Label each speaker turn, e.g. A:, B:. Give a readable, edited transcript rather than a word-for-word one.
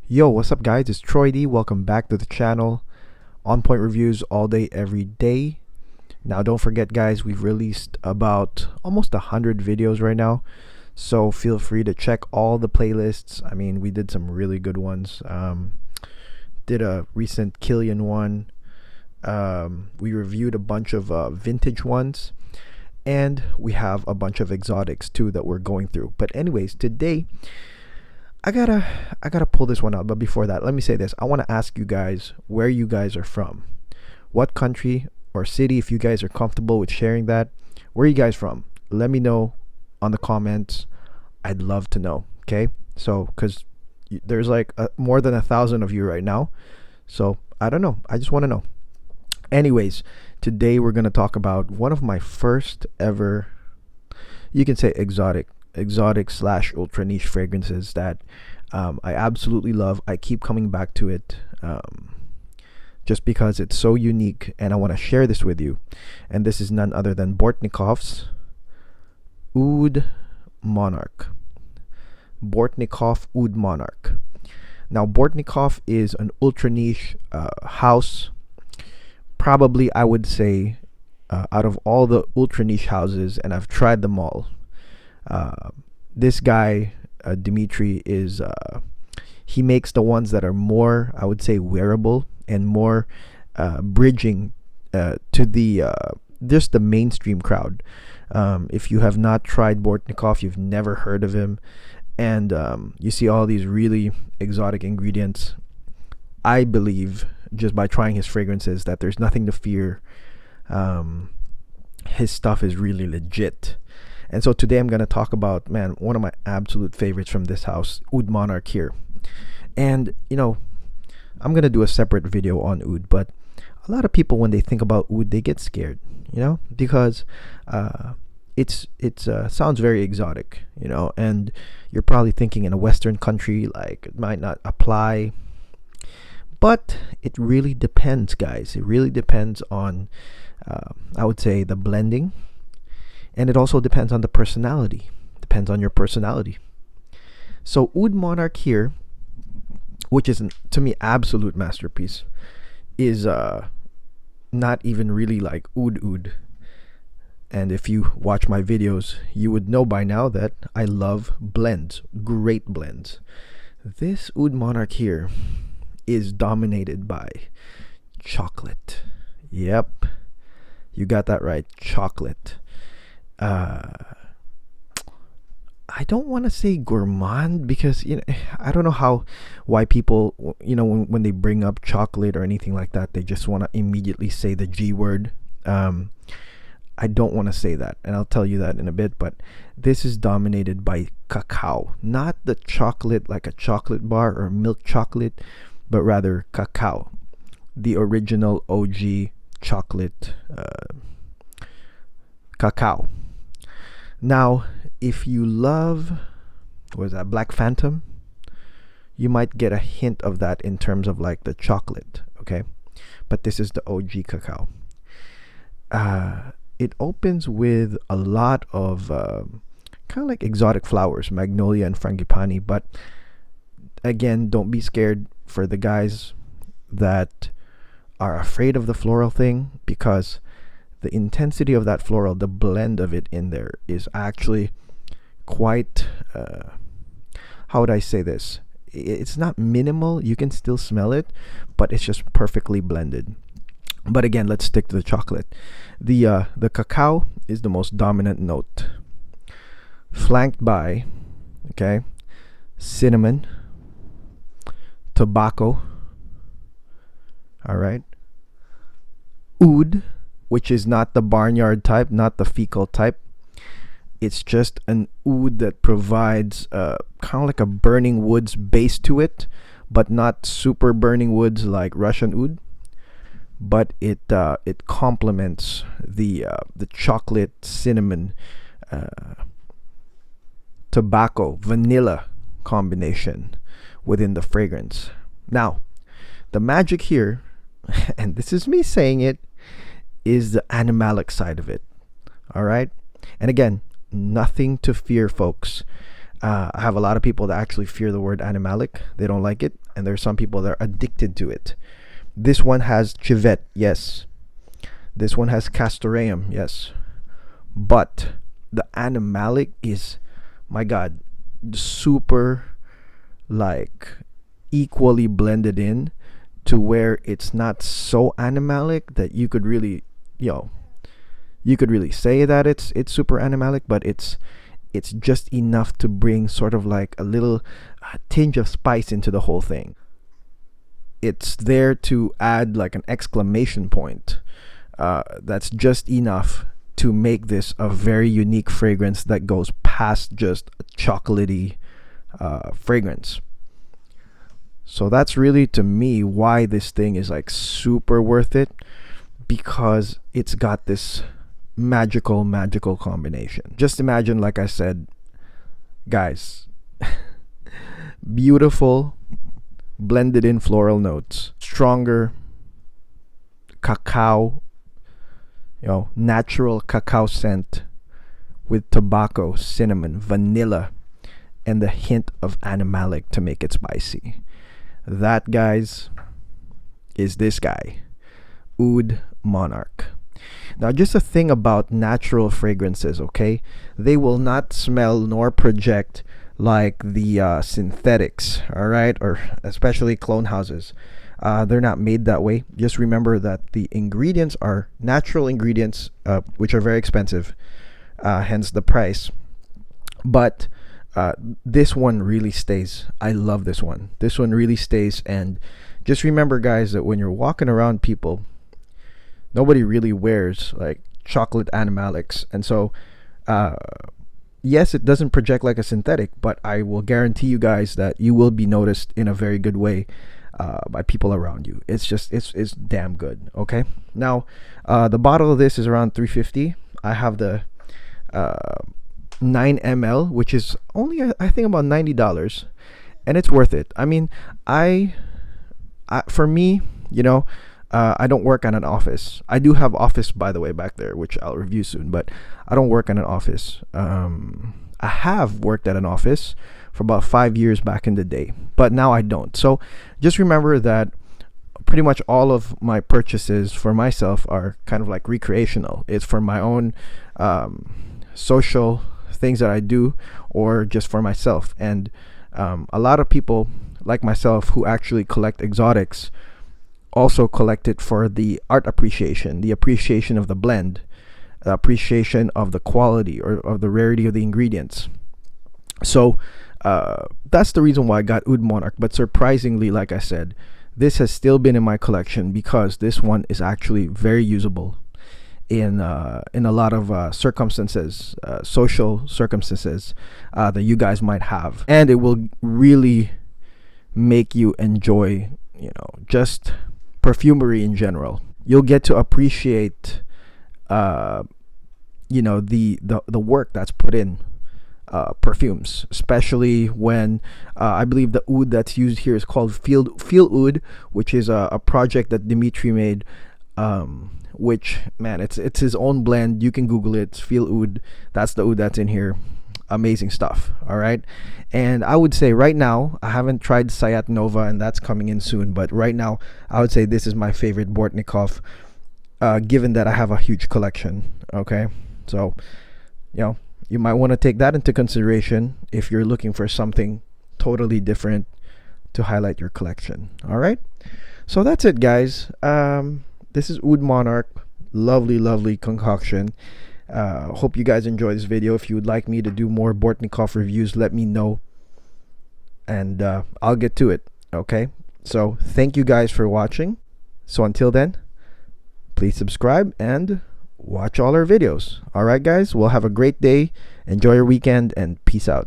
A: Yo, what's up, guys? It's Troy D. Welcome back to the channel. On point reviews all day, every day. Now, don't forget, guys, we've released about almost 100 videos right now. So feel free to check all the playlists. I mean, we did some really good ones. Did a recent Killian one. We reviewed a bunch of vintage ones. And we have a bunch of exotics too that we're going through. But anyways, today I gotta pull this one out. But before that, let me say this. I want to ask you guys where you guys are from. What country or city, if you guys are comfortable with sharing that. Where are you guys from? Let me know on the comments. I'd love to know. Okay, so because there's like more than 1,000 of you right now, so I don't know. I just want to know. Anyways, today we're gonna talk about one of my first ever, you can say exotic slash ultra niche fragrances that I absolutely love. I keep coming back to it just because it's so unique, and I want to share this with you. And this is none other than Bortnikoff's Oud Monarch. Bortnikoff Oud Monarch. Now, Bortnikoff is an ultra niche house. Probably, I would say, out of all the ultra niche houses, and I've tried them all, this guy, Dimitri, is he makes the ones that are more, I would say, wearable and more bridging to the just the mainstream crowd. If you have not tried Bortnikoff, you've never heard of him, and you see all these really exotic ingredients, I believe, just by trying his fragrances, that there's nothing to fear. His stuff is really legit. And so today I'm going to talk about, man, one of my absolute favorites from this house, Oud Monarch here. And, you know, I'm going to do a separate video on Oud, but a lot of people, when they think about Oud, they get scared, you know, because it's sounds very exotic, you know, and you're probably thinking in a Western country, like, it might not apply. But it really depends, guys. It really depends on, I would say, the blending. And it also depends on the personality. Depends on your personality. So Oud Monarch here, which is, to me, absolute masterpiece, is not even really like Oud. And if you watch my videos, you would know by now that I love blends. Great blends. This Oud Monarch here is dominated by chocolate. Yep, you got that right, chocolate. I don't want to say gourmand, because, you know, I don't know why people, you know, when they bring up chocolate or anything like that, they just want to immediately say the G word. I don't want to say that, and I'll tell you that in a bit. But this is dominated by cacao, not the chocolate like a chocolate bar or milk chocolate, but rather cacao, the original OG chocolate cacao. Now, if you love, what was that, Black Phantom, you might get a hint of that in terms of like the chocolate, okay? But this is the OG cacao. It opens with a lot of kind of like exotic flowers, magnolia and frangipani. But again, don't be scared for the guys that are afraid of the floral thing, because the intensity of that floral, the blend of it in there, is actually quite, how would I say this? It's not minimal. You can still smell it, but it's just perfectly blended. But again, let's stick to the chocolate. The cacao is the most dominant note, flanked by, okay, cinnamon, tobacco, all right, oud, which is not the barnyard type, not the fecal type. It's just an oud that provides kind of like a burning woods base to it, but not super burning woods like Russian oud. But it complements the chocolate, cinnamon, tobacco, vanilla combination within the fragrance. Now, the magic here, and this is me saying it, is the animalic side of it. All right, and again, nothing to fear, folks. I have a lot of people that actually fear the word animalic. They don't like it. And there's some people that are addicted to it. This one has civet, yes. This one has castoreum, yes. But the animalic is, my God, super like equally blended in to where it's not so animalic that you could really, you could really say that it's super animalic, but it's just enough to bring sort of like a little tinge of spice into the whole thing. It's there to add like an exclamation point. That's just enough to make this a very unique fragrance that goes past just a chocolatey fragrance. So that's really, to me, why this thing is like super worth it, because it's got this magical combination. Just imagine, like I said, guys, beautiful blended in floral notes, stronger cacao, natural cacao scent with tobacco, cinnamon, vanilla, and the hint of animalic to make it spicy. That, guys, is this guy, Oud Monarch. Now, just a thing about natural fragrances, okay? They will not smell nor project like the synthetics, all right? Or especially clone houses. They're not made that way. Just remember that the ingredients are natural ingredients, which are very expensive, hence the price. But this one really stays. I love this one. This one really stays. And just remember, guys, that when you're walking around people, nobody really wears like chocolate animalics. And so, yes, it doesn't project like a synthetic, but I will guarantee you guys that you will be noticed in a very good way by people around you. It's just, it's damn good. Okay. Now, the bottle of this is around $350. I have the 9 ml, which is only, I think, about $90, and it's worth it. I mean, I for me, I don't work at an office. I do have office, by the way, back there, which I'll review soon, but I don't work at an office. I have worked at an office for about 5 years back in the day, but now I don't. So just remember that pretty much all of my purchases for myself are kind of like recreational. It's for my own social things that I do, or just for myself. And a lot of people like myself who actually collect exotics also collect it for the art appreciation, the appreciation of the blend, the appreciation of the quality or of the rarity of the ingredients. So that's the reason why I got Oud Monarch. But surprisingly, like I said, this has still been in my collection because this one is actually very usable in a lot of circumstances, social circumstances that you guys might have, and it will really make you enjoy, just perfumery in general. You'll get to appreciate, the work that's put in perfumes, especially when I believe the oud that's used here is called Feel Oud, which is a project that Dimitri made. Which, man, it's his own blend. You can Google it. Feel Oud. That's the oud that's in here. Amazing stuff. All right. And I would say right now, I haven't tried Sayat Nova, and that's coming in soon. But right now, I would say this is my favorite Bortnikoff, given that I have a huge collection. Okay. So, you might want to take that into consideration if you're looking for something totally different to highlight your collection. All right. So that's it, guys. This is Oud Monarch. Lovely concoction. Hope you guys enjoy this video. If you would like me to do more Bortnikoff reviews, let me know, and I'll get to it. Okay. So thank you guys for watching. So until then, please subscribe and watch all our videos. All right, guys. Well, have a great day. Enjoy your weekend, and peace out.